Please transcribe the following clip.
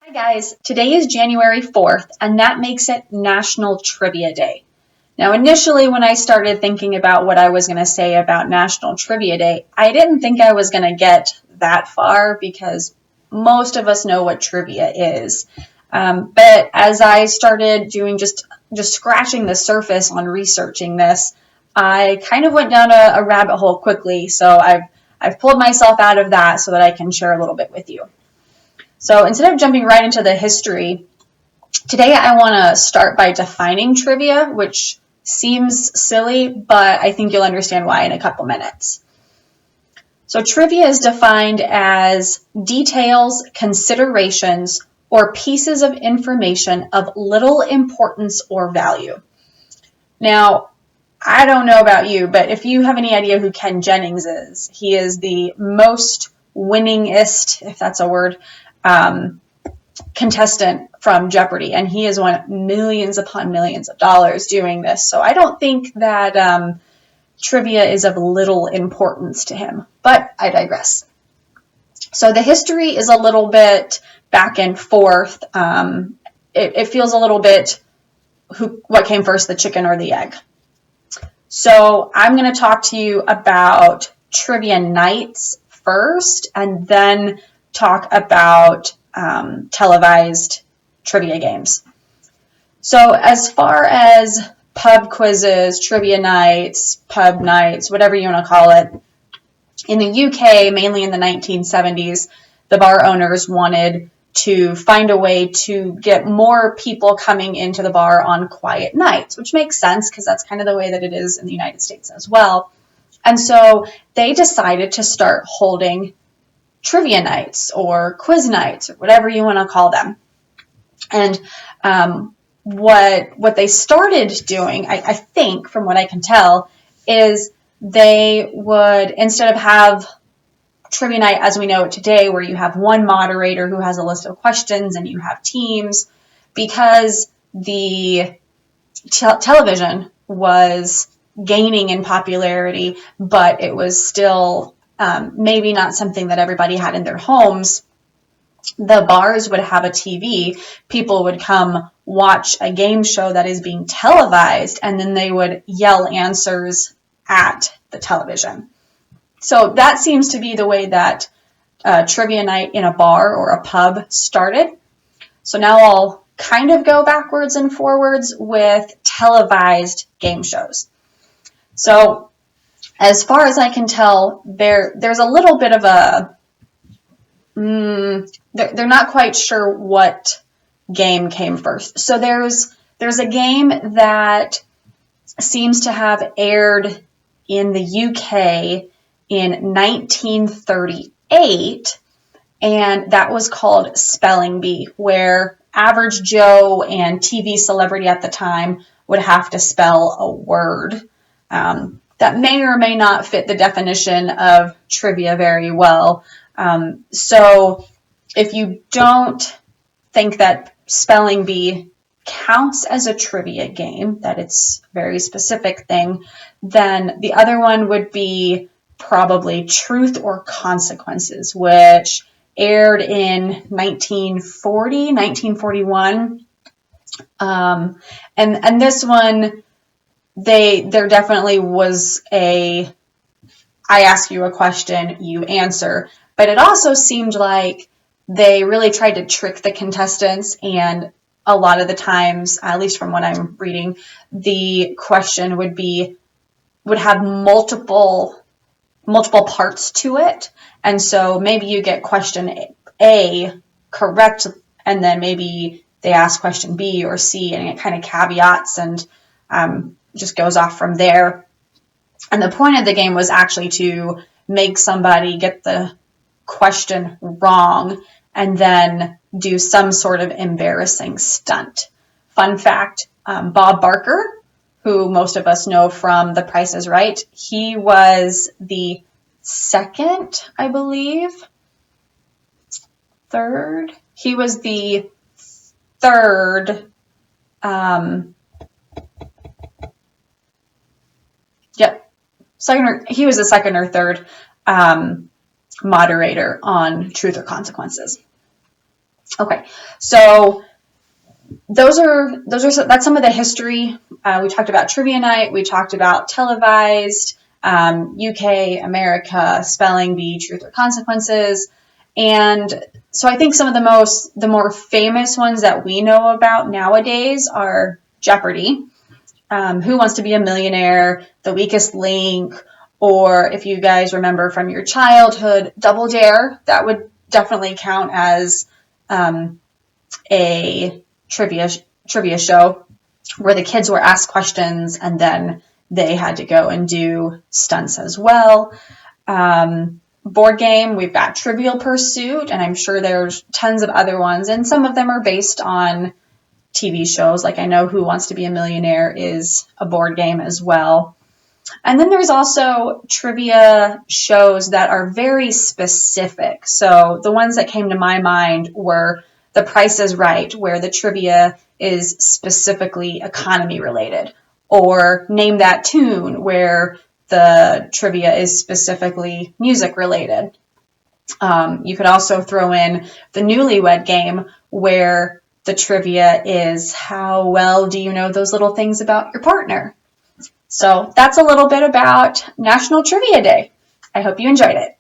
Hi guys, today is January 4th, and that makes it National Trivia Day. Now, initially, when I started thinking about what I was going to say about National Trivia Day, I didn't think I was going to get that far because most of us know what trivia is. But as I started doing just scratching the surface on researching this, I kind of went down a rabbit hole quickly. So I've pulled myself out of that so that I can share a little bit with you. So instead of jumping right into the history, today I want to start by defining trivia, which seems silly, but I think you'll understand why in a couple minutes. So trivia is defined as details, considerations, or pieces of information of little importance or value. Now, I don't know about you, but if you have any idea who Ken Jennings is, he is the most winningest, if that's a word, contestant from Jeopardy, and he has won millions upon millions of dollars doing this. So I don't think that trivia is of little importance to him, but I digress. So the history is a little bit back and forth. It feels a little bit what came first, the chicken or the egg. So I'm going to talk to you about trivia nights first, and then talk about televised trivia games. So as far as pub quizzes, trivia nights, pub nights, whatever you want to call it, in the UK, mainly in the 1970s, the bar owners wanted to find a way to get more people coming into the bar on quiet nights, which makes sense because that's kind of the way that it is in the United States as well. And so they decided to start holding trivia nights or quiz nights or whatever you want to call them. And what they started doing, I think, from what I can tell, is they would, instead of have trivia night as we know it today, where you have one moderator who has a list of questions and you have teams, because the television was gaining in popularity, but it was still maybe not something that everybody had in their homes. The bars would have a TV. People would come watch a game show that is being televised, and then they would yell answers at the television. So that seems to be the way that trivia night in a bar or a pub started. So now I'll kind of go backwards and forwards with televised game shows. So as far as I can tell, there's a little bit of a, they're not quite sure what game came first. So there's a game that seems to have aired in the UK in 1938, and that was called Spelling Bee, where average Joe and TV celebrity at the time would have to spell a word. That may or may not fit the definition of trivia very well. So if you don't think that Spelling Bee counts as a trivia game, that it's a very specific thing, then the other one would be probably Truth or Consequences, which aired in 1940, 1941. And this one, there definitely was I ask you a question, you answer, but it also seemed like they really tried to trick the contestants, and a lot of the times, at least from what I'm reading, the question would have multiple parts to it. And so maybe you get question A correct, and then maybe they ask question B or C, and it kind of caveats and just goes off from there. And the point of the game was actually to make somebody get the question wrong and then do some sort of embarrassing stunt. Fun fact, Bob Barker, who most of us know from The Price is Right, he was the second, I believe, third. He was the third, he was the second or third moderator on Truth or Consequences. Okay, so that's some of the history. We talked about trivia night. We talked about televised, UK, America, spelling bee, truth or consequences, and so I think some of the more famous ones that we know about nowadays are Jeopardy, Who Wants to Be a Millionaire, The Weakest Link, or if you guys remember from your childhood, Double Dare. That would definitely count as a trivia show where the kids were asked questions and then they had to go and do stunts as well. Board game, we've got Trivial Pursuit, and I'm sure there's tons of other ones, and some of them are based on TV shows. Like I know Who Wants to Be a Millionaire is a board game as well. And then there's also trivia shows that are very specific. So the ones that came to my mind were The Price is Right, where the trivia is specifically economy related, or Name That Tune, where the trivia is specifically music related. You could also throw in the Newlywed Game, where the trivia is how well do you know those little things about your partner? So that's a little bit about National Trivia Day. I hope you enjoyed it.